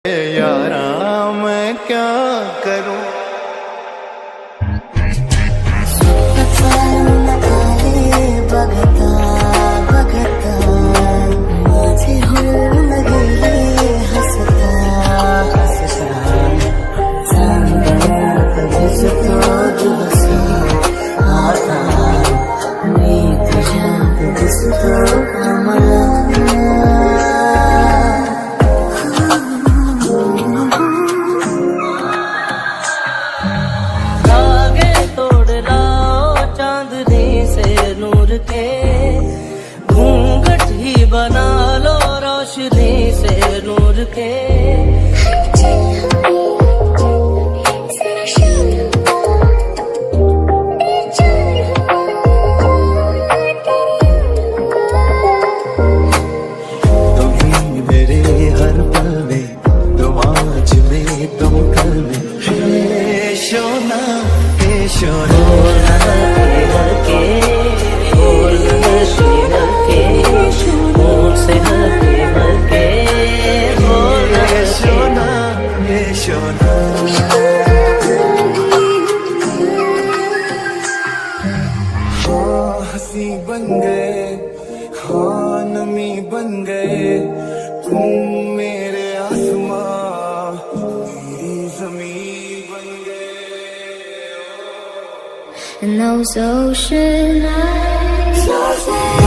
यारा मैं क्या करूं बघता बघता माझे होऊन गेले हसता हसता चांदण्यात दिसतो दिवस आता मी तुझ्यात दिसतो मला घूंघट ही बना लो रोशनी से नूर के तुम्ही मेरे हर पल में तुम आज में तुम कल में हे शोना हे शोना हंसी बन गए हाँ नमी बन गए तुम मेरे आसमां मेरी ज़मीन बन गए And those ocean eyes